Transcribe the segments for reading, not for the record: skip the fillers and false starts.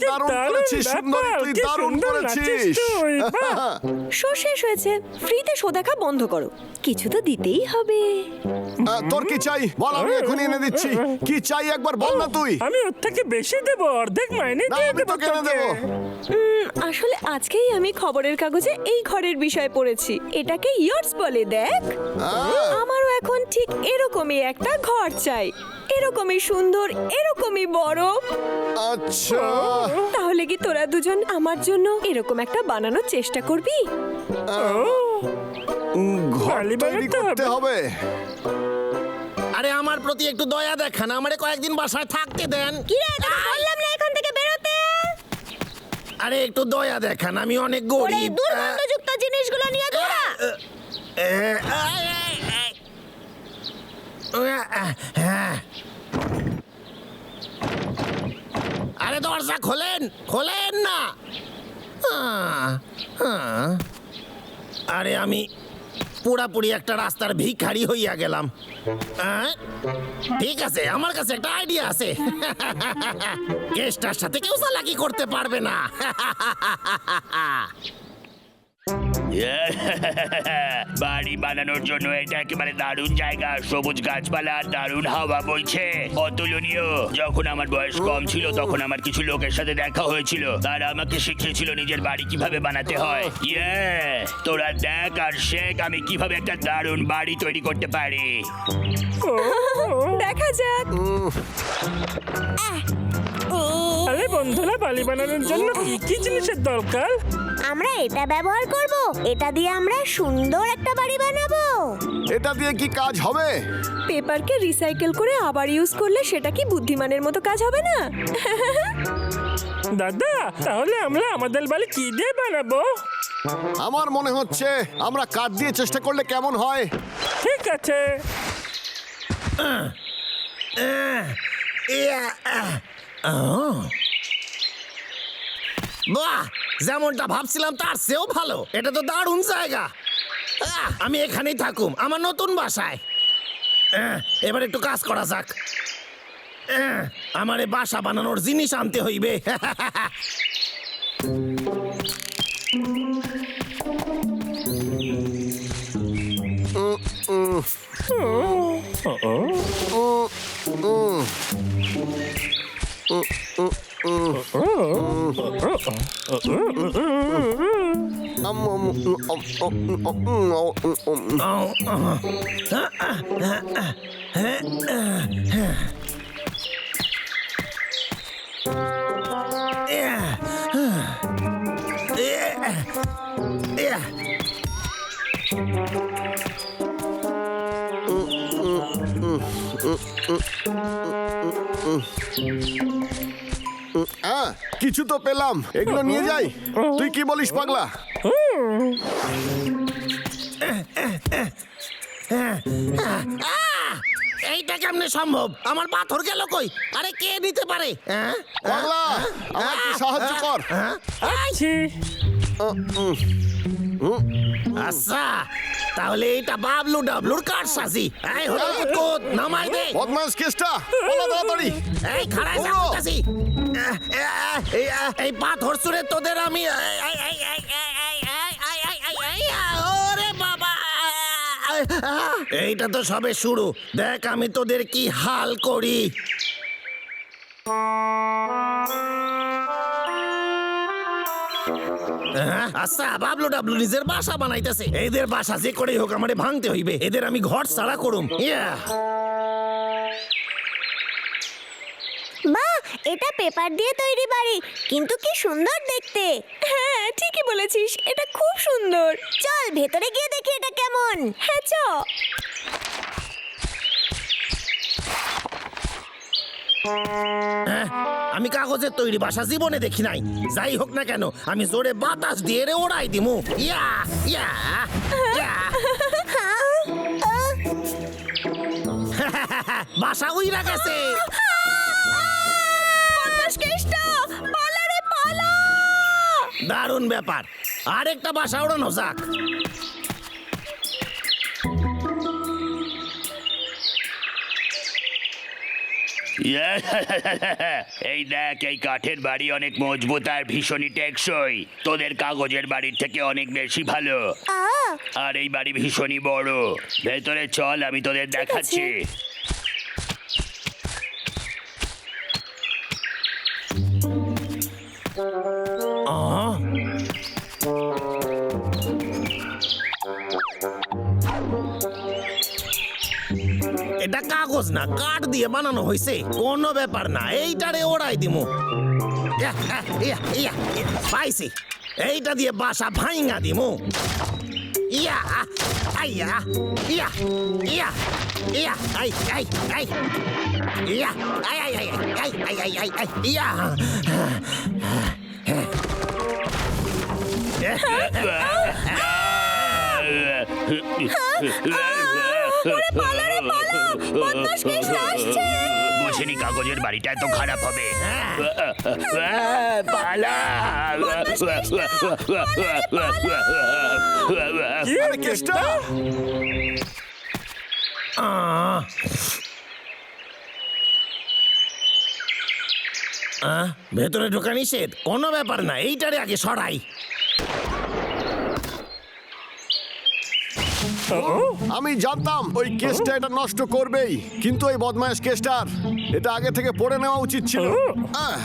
দারুণ করেছিস সুন্দরী, তুই দারুণ করেছিস। শো শেষ হয়েছে, ফ্রিতে শো দেখা বন্ধ করো, কিছু তো দিতেই হবে। তোর কি চাই বল, আমি এখনই এনে দিচ্ছি। কি চাই একবার বল না তুই। আমি ওর থেকে বেশি দেবো, অর্ধেক মাইনে না, দিয়ে আমি দেবো তোকে এনে তোকে। দেবো। আসলে আজকেই আমি খবরের কাগজে এই ঘরের বিষয় পড়েছি, এটাকে ইয়র্স বলে। দেখ, আমারও এখন ঠিক এরকমই একটা ঘর চাই, এরকমই সুন্দর, এরকমই বড়। আচ্ছা, তাহলে কি তোরা দুজন আমার জন্য এরকম একটা বানানোর চেষ্টা করবি? ঘর বালি তৈরি বানাতে করতে হবে। আরে আমার প্রতি একটু দয়া দেখান, আমারে কয়েকদিন বাসায় থাকতে দেন। কি রে, তোকে বললাম না এখান থেকে বেরোতে। আরে একটু দয়া দেখান, আমি অনেক গরিব। দুর্গন্ধযুক্ত জিনিসগুলো নিয়ে দৌড়া। আরে দরজা খোলেন, খোলেন না। আরে আমি পুরাপুরি একটা রাস্তার ভিখারি হইয়া গেলাম। ঠিক আছে, আমার কাছে একটা আইডিয়া আছে। গেস্টার সাথে কেউ চালাকি করতে পারবে না। বাড়ি বানানোর জন্য এটা একেবারে দারুণ জায়গা, সবুজ গাছপালা আর দারুণ হাওয়া বইছে, অতুলনীয়। যখন আমার বয়স কম ছিল তখন আমার কিছু লোকের সাথে দেখা হয়েছিল, তারা আমাকে শিখিয়েছিল নিজের বাড়ি কিভাবে বানাতে হয়। তোরা দেখ আর শেখ আমি কিভাবে একটা দারুণ বাড়ি তৈরি করতে পারি। দেখা যাক। আরে বন্ধুরা, বালি বানানোর জন্য কি কি জিনিসের দরকার? আমরা এটা ব্যবহার করব, এটা দিয়ে আমরা সুন্দর একটা বাড়ি বানাবো। এটা দিয়ে কি কাজ হবে? পেপারকে রিসাইকেল করে আবার ইউজ করলে সেটা কি বুদ্ধিমানের মতো কাজ হবে না? দাদা, তাহলে আমরা আমাদের বাড়ি কি দিয়ে বানাবো? আমার মনে হচ্ছে আমরা কাঠ দিয়ে চেষ্টা করলে কেমন হয়। ঠিক আছে। বাহ, যেমনটা ভাবছিলাম তার চেয়েও ভালো। এটা তো দারুণ জায়গা। আমি এখানেই থাকুম, আমার নতুন বাসায়। এবার একটু কাজ করা যাক। আমার এই বাসা বানানোর জিনিস আনতে হইবে। কিছু তো পেলাম, এগুলো নিয়ে যাই। তুই কি বলিস পাগলা? এইটা কেমনে সম্ভব? আমার পাথর গেল কই? আরে কে নিতে পারে? পাগলা, আমাকে সাহায্য কর। আচ্ছা, তাহলে এইটা বাবলু ডাবলুর কারসাজি। এই হলো কুতকুত, নামাই দে। বদমাস কেসটা, বলা তাড়াতাড়ি। এই খাড়ায় যাচ্ছি। এই পাথর ছুঁড়ে তোদের আমি ওরে বাবা! এইটা তো সবে শুরু, দেখ আমি তোদের কি হাল করি। আচ্ছা, বাবলু ডাবলু নিজের বাসা বানাইতেছে। এদের বাসা যে করেই হোক আমারে ভাঙতে হইবে। এদের আমি ঘর ছাড়া করুম। বাহ, এটা পেপার দিয়ে তৈরি বাড়ি, কিন্তু কি সুন্দর দেখতে। হ্যাঁ, ঠিকই বলেছিস, এটা খুব সুন্দর। চল ভেতরে গিয়ে দেখি এটা কেমন। হ্যাঁ, চ। আমি কাগজের তৈরি বাসা জীবনে দেখি নাই। যাই হোক না কেন, আমি জোরে বাতাস দিয়ে রে ওড়াই দিমু। ইয়া ইয়া ইয়া। বাসা উইরা গেছে। দারুণ ব্যাপার, আরেকটা বাসা ওড়ানো যাক। এই দেখ, এই কাঠের বাড়ি অনেক মজবুত আর ভীষণই টেকসই। তোদের কাগজের বাড়ির থেকে অনেক বেশি ভালো। আর এই বাড়ি ভীষণই বড়। ভেতরে চল, আমি তোদের দেখাচ্ছি। এটা কাগজ না, কাঠ দিয়ে বানানো হয়েছে, কোনো ব্যাপার না। এইটারে ওড়াই দিমু। পাইছি, এইটা দিয়ে বাসা ভাঙা দিমু। ইয়া আইয়া ইয়া ইয়া ইয়া আই আই আই ইয়া আই আই আই আই আই আই আই আই ইয়া বুঝিনি কাগজের বাড়িটা এত খারাপ হবে। পালা। আরে কেষ্টা, ভেতরে ঢোকা নিষেধ, কোনো ব্যাপার না। এইটারে আগে সরাই। আমি জানতাম ওই কেসটা এটা নষ্ট করবেই, কিন্তু ওই বদমাইশ কেসটার এটা আগে থেকে পড়ে নেওয়া উচিত ছিল। আহ,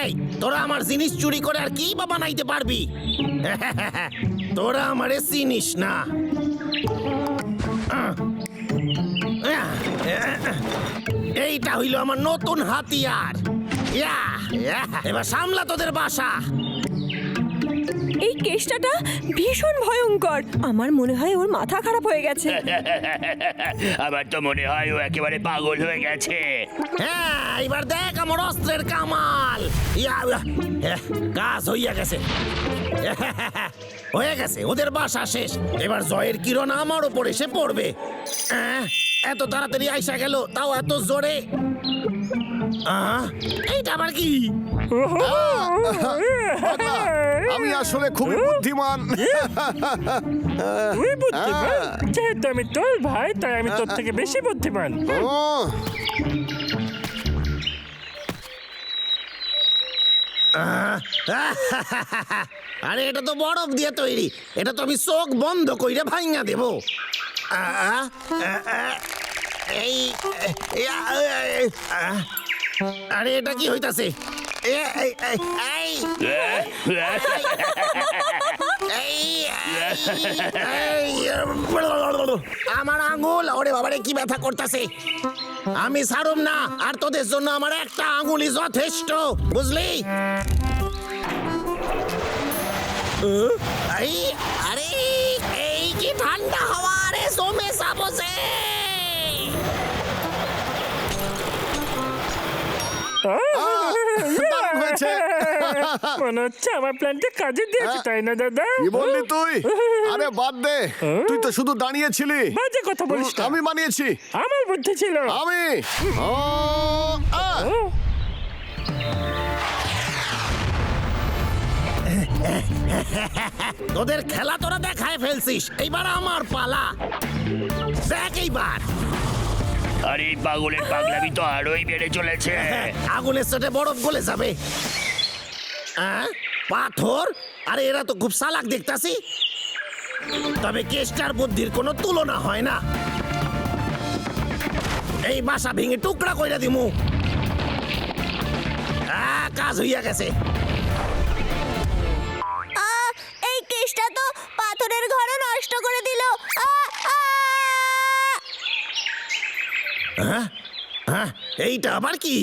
এই, তোরা আমার জিনিস চুরি করে আর কি বা বানাইতে পারবি? তোরা আমারে চিনিস না। এইটা হইল আমার নতুন হাতিয়ার। ইয়া, ইয়া, এবার সামলা তোদের বাসা। এই কেষ্টাটা ভীষণ ভয়ঙ্কর। আমার মনে হয় ওর মাথা খারাপ হয়ে গেছে। আমার তো মনে হয় ও একেবারে পাগল হয়ে গেছে। হ্যাঁ, এবার দেখ আমার অস্ত্রের কামাল। ইয়া, ইয়া, কাজ হইয়া গেছে। হয়ে গেছে, ওদের বাসা শেষ। এবার জয়ের কিরণ আমার ওপর এসে পড়বে। এত তাড়াতাড়ি আইসা গেল, তাও এত জোরে। এইটা আবার কি? পাগলা, আমি আসলে খুবই বুদ্ধিমান। তুই বুদ্ধিমান? যেহেতু আমি তোর ভাই, তাই আমি তোর থেকে বেশি বুদ্ধিমান। ও, আরে এটা তো বরফ দিয়ে তৈরি। এটা তো আমি চোখ বন্ধ কইরে ভাঙা দেব। এই, আরে এটা কি হইতাছে? আমার আঙুল, ওরে বাবারে কি ব্যথা করতেছে। আমি ছাড়ুম না, আর তোদের জন্য আমার একটা আঙুলই যথেষ্ট, বুঝলি? এই, আরে এই কি ঠান্ডা হাওয়া রে, জমে যাবো যে। দারুণ হয়েছে। মনে হচ্ছে আমার প্ল্যানটা কাজে দিয়েছে, তাই না দাদা? কি বললি তুই? আরে বাদ দে, তুই তো শুধু দাঁড়িয়েছিলি। বাজে কথা বলিস না। আমি বানিয়েছি। আমার বুদ্ধি ছিল। আমি ও, আহ, তোদের খেলা তোরা দেখায় ফেলছিস, এইবার আমার পালা। দেখ এইবার। আর এই পাগলের পাগলামি তো আরোই বেড়ে চলেছে। আগুনের চোটে বরফ গলে যাবে। পাথর? আরে এরা তো খুব চালাক দেখতাছি। তবে কেষ্টার বুদ্ধির কোনো তুলনা হয় না। এই বাসা ভেঙে টুকরা কইরা দিমু। কাজ হইয়া গেছে। এই কেষ্টা তো পাথরের ঘরও নষ্ট করে দিল। এইটা আবার কি?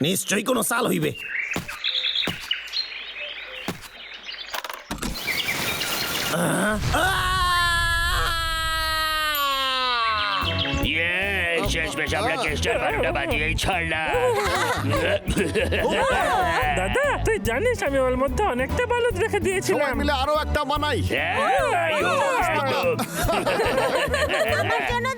নিশ্চয়ই কোনো চাল হইবে। শেষমেশ আমরা কেষ্টার বারোটা বাজিয়েই ছাড়লাম। দাদা, তুই জানিস আমি ওর মধ্যে অনেকটা বালুদ রেখে সবাই দিয়েছিলাম। মিলে আরো একটা বানাই। হ্যাঁ, তাই হোক, একদম। আমার জন্য